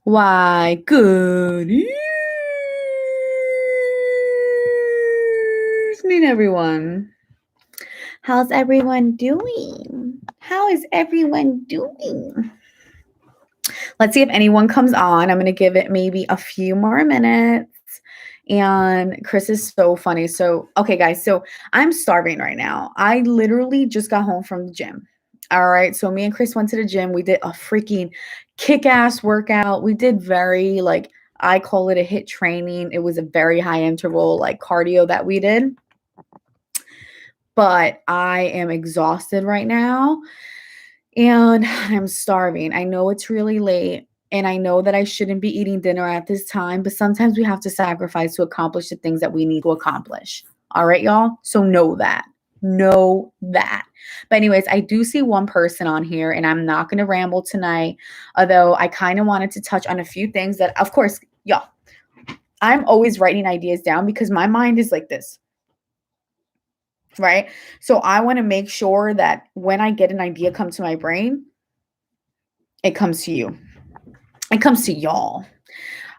Why, good evening, everyone. How's everyone doing? How is everyone doing? Let's see if anyone comes on. I'm going to give it maybe a few more minutes. And Chris is so funny. So, okay, guys, so I'm starving right now. I literally just got home from the gym. All right. So, me and Chris went to the gym. We did a freaking kick ass workout. We did very, like, I call it a hit training. It was a very high interval, like cardio that we did. But I am exhausted right now and I'm starving. I know it's really late. And I know that I shouldn't be eating dinner at this time, but sometimes we have to sacrifice to accomplish the things that we need to accomplish. All right, y'all? So know that. Know that. But, anyways, I do see one person on here, and I'm not going to ramble tonight, although I kind of wanted to touch on a few things that, of course, y'all, I'm always writing ideas down because my mind is like this, right? So I want to make sure that when I get an idea come to my brain, it comes to you. It comes to y'all.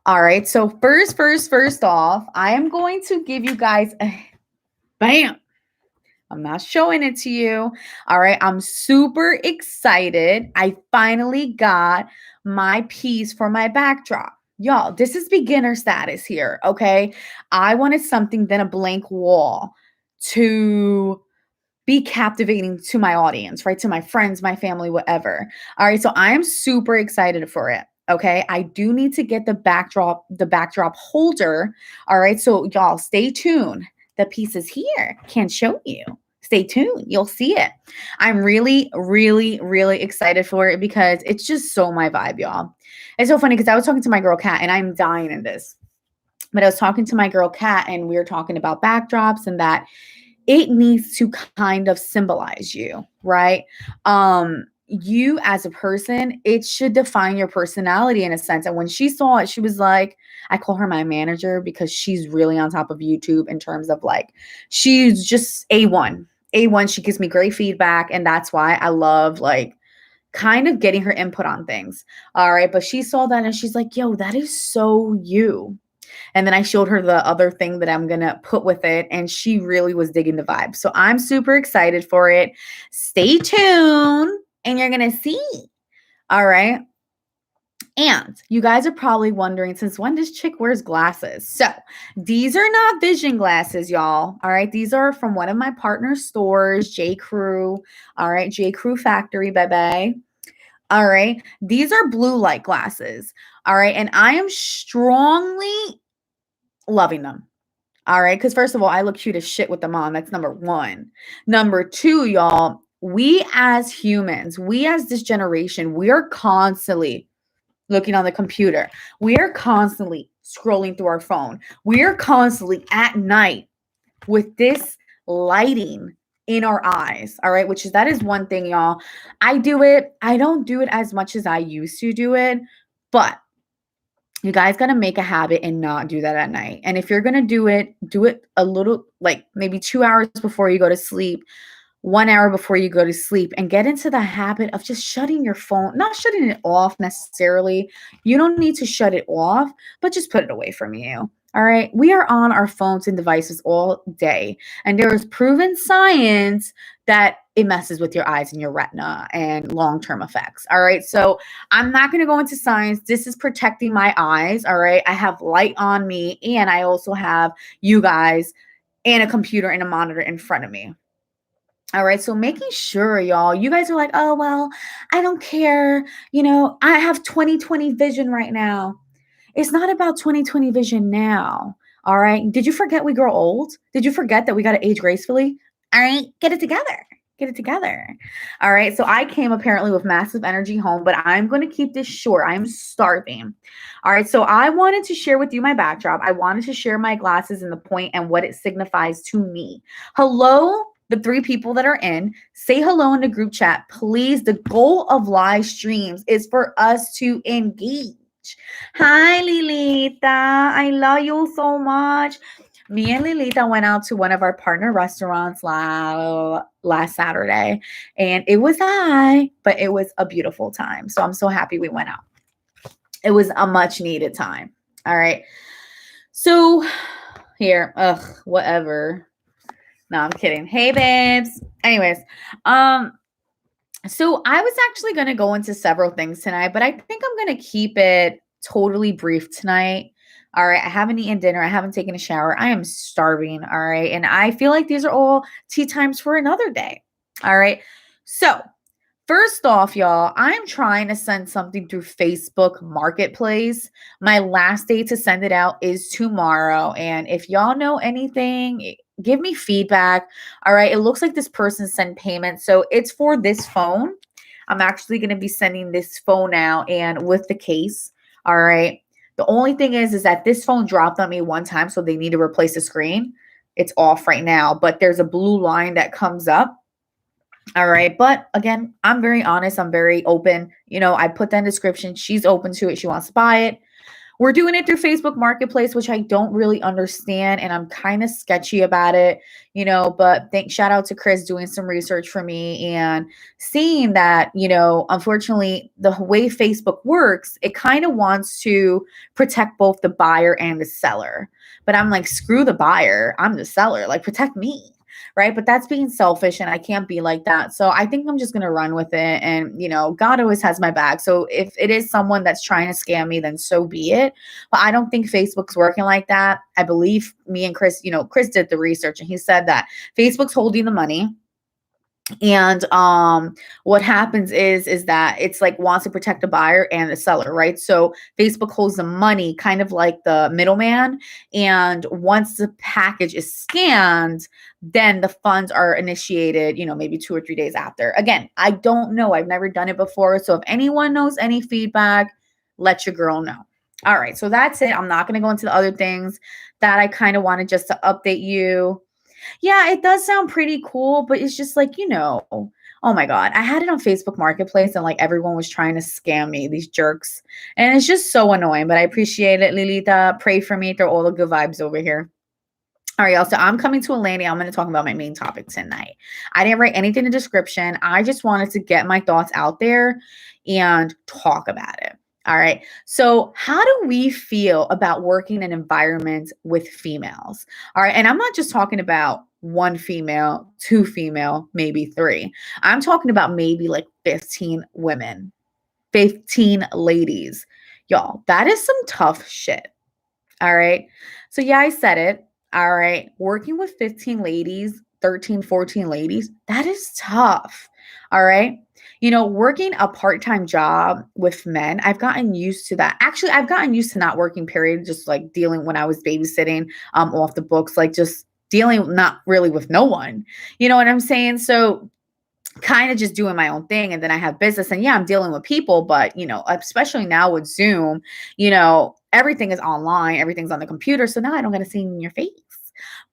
All right. So first off, I am going to give you guys a bam. I'm not showing it to you. All right. I'm super excited. I finally got my piece for my backdrop. Y'all, this is beginner status here. Okay. I wanted something than a blank wall to be captivating to my audience, right? To my friends, my family, whatever. All right. So I am super excited for it. Okay. I do need to get the backdrop holder. All right. So y'all stay tuned. The piece is here. Can't show you. Stay tuned. You'll see it. I'm really, really, really excited for it because it's just so my vibe, y'all. It's so funny because I was talking to my girl Kat and I'm dying in this. But I was talking to my girl Kat and we were talking about backdrops and that it needs to kind of symbolize you, right? You as a person, it should define your personality in a sense. And when she saw it, she was like, I call her my manager because she's really on top of YouTube in terms of like, she's just A1. A1, she gives me great feedback. And that's why I love like kind of getting her input on things. All right. But she saw that and she's like, yo, that is so you. And then I showed her the other thing that I'm going to put with it. And she really was digging the vibe. So I'm super excited for it. Stay tuned and you're going to see. All right. And you guys are probably wondering, since when this chick wears glasses? So these are not vision glasses, y'all. All right. These are from one of my partner stores, J. Crew. All right. J. Crew Factory, baby. All right. These are blue light glasses. All right. And I am strongly loving them. All right. Because first of all, I look cute as shit with them on. That's number one. Number two, y'all, we as humans, we as this generation, we are constantly looking on the computer. We are constantly scrolling through our phone. We are constantly at night with this lighting in our eyes. All right. That is one thing, y'all. I do it. I don't do it as much as I used to do it, but you guys got to make a habit and not do that at night. And if you're going to do it a little, like maybe 2 hours before you go to sleep, 1 hour before you go to sleep, and get into the habit of just shutting your phone, not shutting it off necessarily. You don't need to shut it off, but just put it away from you. All right. We are on our phones and devices all day. And there is proven science that it messes with your eyes and your retina and long-term effects. All right. So I'm not going to go into science. This is protecting my eyes. All right. I have light on me and I also have you guys and a computer and a monitor in front of me. All right. So making sure, y'all, you guys are like, oh, well, I don't care. I have 20/20 vision right now. It's not about 20/20 vision now. All right. Did you forget we grow old? Did you forget that we got to age gracefully? All right. Get it together. Get it together. All right. So I came apparently with massive energy home, but I'm going to keep this short. I'm starving. All right. So I wanted to share with you my backdrop. I wanted to share my glasses and the point and what it signifies to me. Hello, the 3 people that are in. Say hello in the group chat. Please, the goal of live streams is for us to engage. Hi, Lilita. I love you so much. Me and Lilita went out to one of our partner restaurants last Saturday, and it was but it was a beautiful time. So I'm so happy we went out. It was a much needed time. All right. So here, whatever. No, I'm kidding. Hey, babes. Anyways, um, so I was actually going to go into several things tonight, but I think I'm going to keep it totally brief tonight. All right. I haven't eaten dinner. I haven't taken a shower. I am starving. All right. And I feel like these are all tea times for another day. All right. So first off, y'all, I'm trying to send something through Facebook Marketplace. My last day to send it out is tomorrow. And if y'all know anything, give me feedback. All right. It looks like this person sent payment. So it's for this phone. I'm actually going to be sending this phone out and with the case. All right. The only thing is that this phone dropped on me one time. So they need to replace the screen. It's off right now, but there's a blue line that comes up. All right. But again, I'm very honest. I'm very open. I put that in the description. She's open to it. She wants to buy it. We're doing it through Facebook Marketplace, which I don't really understand. And I'm kind of sketchy about it, but shout out to Chris doing some research for me and seeing that, unfortunately, the way Facebook works, it kind of wants to protect both the buyer and the seller. But I'm like, screw the buyer. I'm the seller. Like, protect me. Right. But that's being selfish and I can't be like that. So I think I'm just going to run with it. And, God always has my back. So if it is someone that's trying to scam me, then so be it. But I don't think Facebook's working like that. I believe me and Chris, Chris did the research and he said that Facebook's holding the money. And what happens is that it's like wants to protect the buyer and the seller, right? So Facebook holds the money kind of like the middleman, and once the package is scanned, then the funds are initiated, maybe 2 or 3 days after. Again, I don't know, I've never done it before, so if anyone knows any feedback, let your girl know. All right, so that's it. I'm not going to go into the other things that I kind of wanted just to update you. Yeah, it does sound pretty cool, but it's just like, oh my God. I had it on Facebook Marketplace and like everyone was trying to scam me, these jerks. And it's just so annoying, but I appreciate it, Lilita. Pray for me. Throw all the good vibes over here. All right, y'all. So I'm coming to Atlanta. I'm going to talk about my main topic tonight. I didn't write anything in the description. I just wanted to get my thoughts out there and talk about it. All right. So, how do we feel about working in environments with females? All right. And I'm not just talking about one female, two female, maybe three. I'm talking about maybe like 15 women, 15 ladies. Y'all, that is some tough shit. All right. So, yeah, I said it. All right. Working with 15 ladies, 13, 14 ladies, that is tough. All right. Working a part time job with men, I've gotten used to that. Actually, I've gotten used to not working, period, just like dealing when I was babysitting off the books, like just dealing not really with no one. You know what I'm saying? So, kind of just doing my own thing, and then I have business, and yeah, I'm dealing with people, but especially now with Zoom, everything is online, everything's on the computer, so now I don't get to see in your face.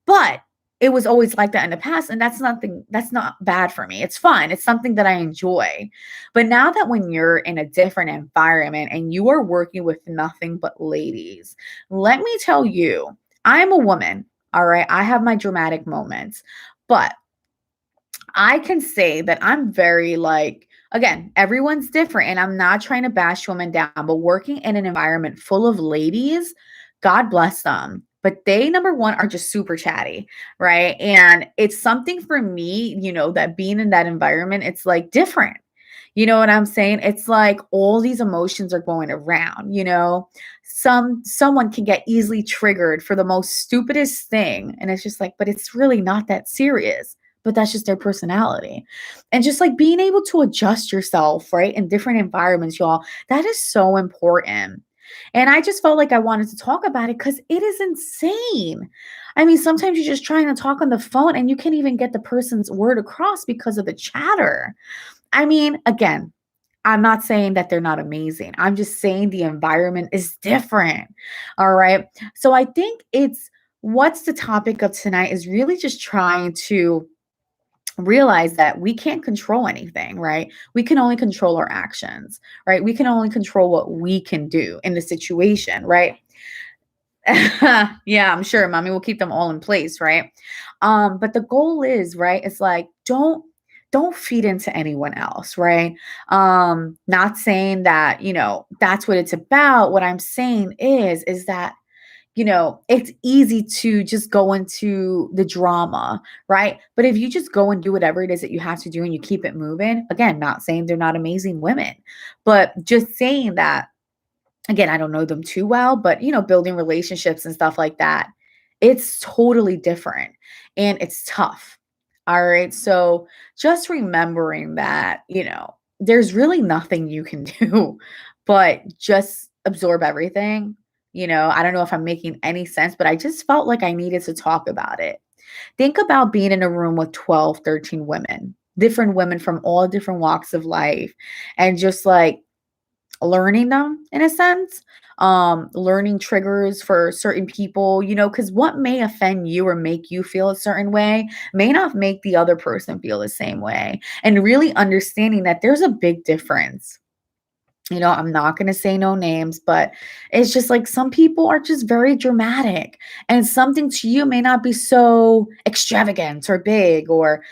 But it was always like that in the past, and that's not bad for me. It's fun. It's something that I enjoy. But now that when you're in a different environment and you are working with nothing but ladies, let me tell you, I'm a woman, all right? I have my dramatic moments, but I can say that I'm very like, again, everyone's different and I'm not trying to bash women down, but working in an environment full of ladies, God bless them. But they, number one, are just super chatty, right? And it's something for me, that being in that environment, it's like different. You know what I'm saying? It's like all these emotions are going around, someone can get easily triggered for the most stupidest thing. And it's just like, but it's really not that serious, but that's just their personality. And just like being able to adjust yourself, right, in different environments, y'all, that is so important. And I just felt like I wanted to talk about it because it is insane. I mean, sometimes you're just trying to talk on the phone and you can't even get the person's word across because of the chatter. I mean, again, I'm not saying that they're not amazing. I'm just saying the environment is different. All right. So I think what's the topic of tonight is really just trying to realize that we can't control anything, right? We can only control our actions, right? We can only control what we can do in the situation, right? Yeah, I'm sure mommy will keep them all in place, right? But the goal is, right, it's like don't don't feed into anyone else, right? Not saying that, that's what it's about. What I'm saying is that it's easy to just go into the drama, right? But if you just go and do whatever it is that you have to do and you keep it moving, again, not saying they're not amazing women, but just saying that, again, I don't know them too well, but building relationships and stuff like that, it's totally different and it's tough. All right. So just remembering that, there's really nothing you can do but just absorb everything. I don't know if I'm making any sense, but I just felt like I needed to talk about it. Think about being in a room with 12, 13 women, different women from all different walks of life, and just like learning them in a sense, learning triggers for certain people, because what may offend you or make you feel a certain way may not make the other person feel the same way. And really understanding that there's a big difference. I'm not going to say no names, but it's just like some people are just very dramatic and something to you may not be so extravagant or big or,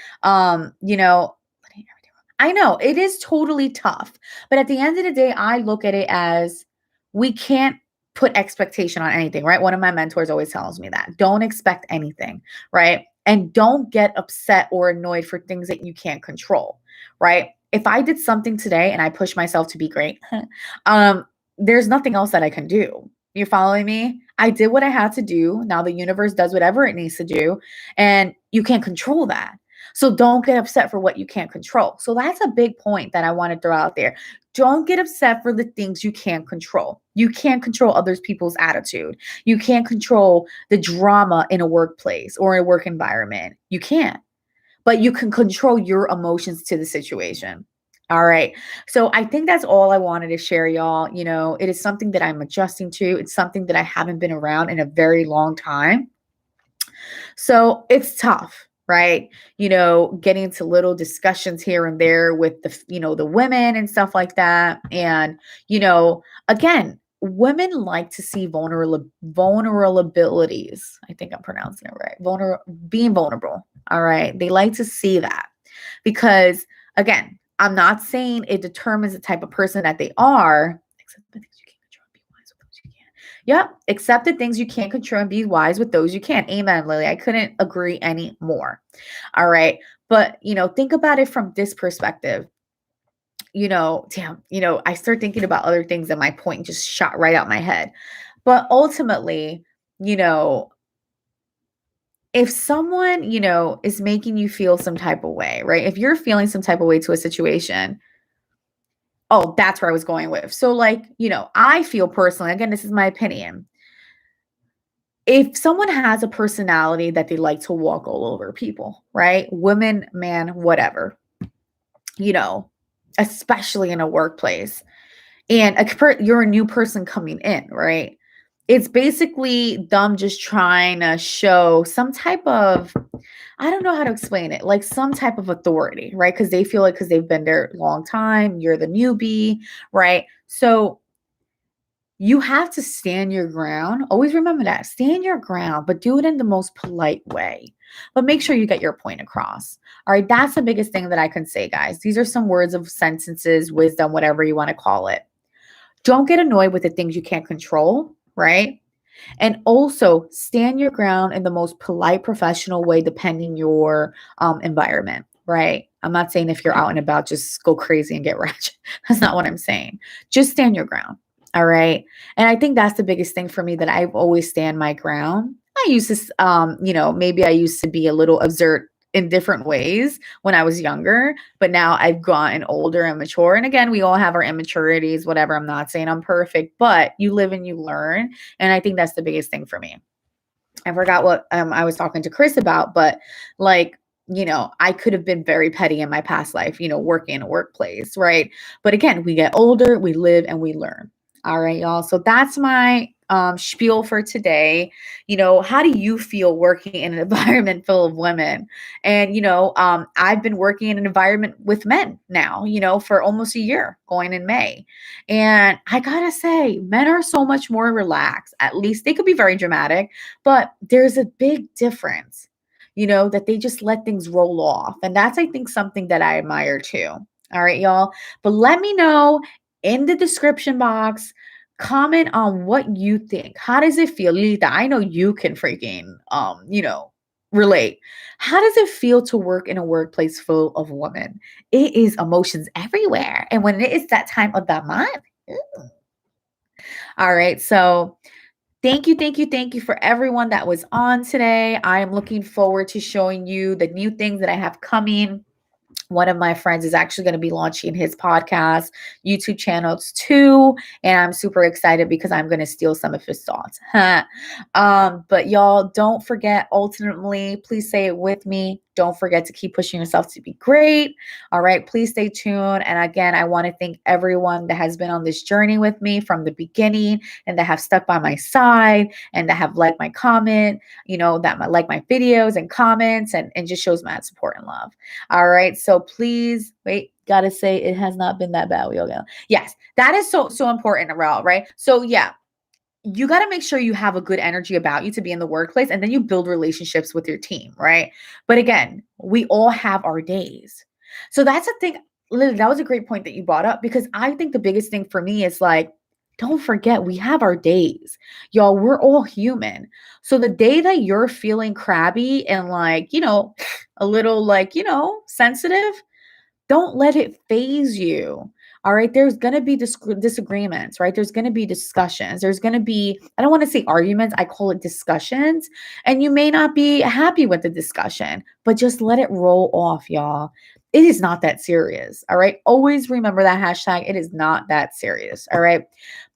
I know it is totally tough, but at the end of the day, I look at it as we can't put expectation on anything, right? One of my mentors always tells me that don't expect anything, right? And don't get upset or annoyed for things that you can't control, right? If I did something today and I push myself to be great, there's nothing else that I can do. You following me? I did what I had to do. Now the universe does whatever it needs to do, and you can't control that. So don't get upset for what you can't control. So that's a big point that I want to throw out there. Don't get upset for the things you can't control. You can't control other people's attitude. You can't control the drama in a workplace or a work environment. You can't. But you can control your emotions to the situation. All right. So I think that's all I wanted to share, y'all. It is something that I'm adjusting to. It's something that I haven't been around in a very long time. So it's tough, right? Getting into little discussions here and there with the women and stuff like that. And, again, women like to see vulnerabilities. I think I'm pronouncing it right. Being vulnerable. All right. They like to see that because, again, I'm not saying it determines the type of person that they are, except the things you can't control and be wise with those you can. Yep, accept the things you can't control and be wise with those you can. Amen, Lily. I couldn't agree any more. All right. But, think about it from this perspective. I start thinking about other things and my point just shot right out my head. But ultimately, if someone, is making you feel some type of way, right? If you're feeling some type of way to a situation, oh, that's where I was going with. So I feel personally, again, this is my opinion. If someone has a personality that they like to walk all over people, right? Women, man, whatever, especially in a workplace, and you're a new person coming in, right? It's basically them just trying to show some type of, I don't know how to explain it, like some type of authority, right? Because they feel like because they've been there a long time, you're the newbie, right? So you have to stand your ground. Always remember that. Stand your ground, but do it in the most polite way. But make sure you get your point across. All right. That's the biggest thing that I can say, guys. These are some words of sentences, wisdom, whatever you want to call it. Don't get annoyed with the things you can't control, right? And also stand your ground in the most polite, professional way, depending your environment, right? I'm not saying if you're out and about, just go crazy and get ratchet. That's not what I'm saying. Just stand your ground. All right. And I think that's the biggest thing for me, that I've always stand my ground. I used to, maybe I used to be a little absurd in different ways when I was younger, but now I've gotten older and mature. And again, we all have our immaturities, whatever. I'm not saying I'm perfect, but you live and you learn. And I think that's the biggest thing for me. I forgot what I was talking to Chris about, but I could have been very petty in my past life, working in a workplace, right? But again, we get older, we live and we learn. All right, y'all. So that's my spiel for today. How do you feel working in an environment full of women? And, I've been working in an environment with men now, for almost a year, going in May. And I gotta say, men are so much more relaxed. At least they could be very dramatic, but there's a big difference. that they just let things roll off. And that's, I think, something that I admire too. All right, y'all. But let me know in the description box. Comment on what you think. How does it feel, Lita? I know you can freaking, relate. How does it feel to work in a workplace full of women? It is emotions everywhere. And when it is that time of the month, ooh. All right. So thank you for everyone that was on today. I am looking forward to showing you the new things that I have coming. One of my friends is actually going to be launching his podcast, YouTube channels too. And I'm super excited because I'm going to steal some of his thoughts. But y'all, don't forget, ultimately, please say it with me. Don't forget to keep pushing yourself to be great. All right. Please stay tuned. And again, I want to thank everyone that has been on this journey with me from the beginning and that have stuck by my side and that have liked my comment, like my videos and comments and just shows mad support and love. All right. So please wait. Gotta say it has not been that bad. Yes, that is so important, Ariel, right? So yeah, you got to make sure you have a good energy about you to be in the workplace, and then you build relationships with your team, right? But again, we all have our days. So that's a thing. Lily, that was a great point that you brought up, because I think the biggest thing for me is like, don't forget we have our days. Y'all, we're all human. So the day that you're feeling crabby and like, a little like, sensitive, don't let it phase you. All right. There's going to be disagreements, right? There's going to be discussions. There's going to be, I don't want to say arguments, I call it discussions. And you may not be happy with the discussion, but just let it roll off, y'all. It is not that serious. All right. Always remember that hashtag. It is not that serious. All right.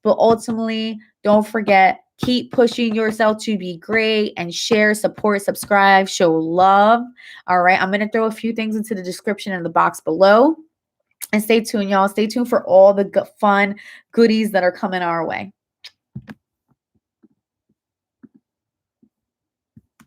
But ultimately, don't forget, keep pushing yourself to be great and share, support, subscribe, show love. All right. I'm going to throw a few things into the description in the box below. And stay tuned, y'all. Stay tuned for all the fun goodies that are coming our way.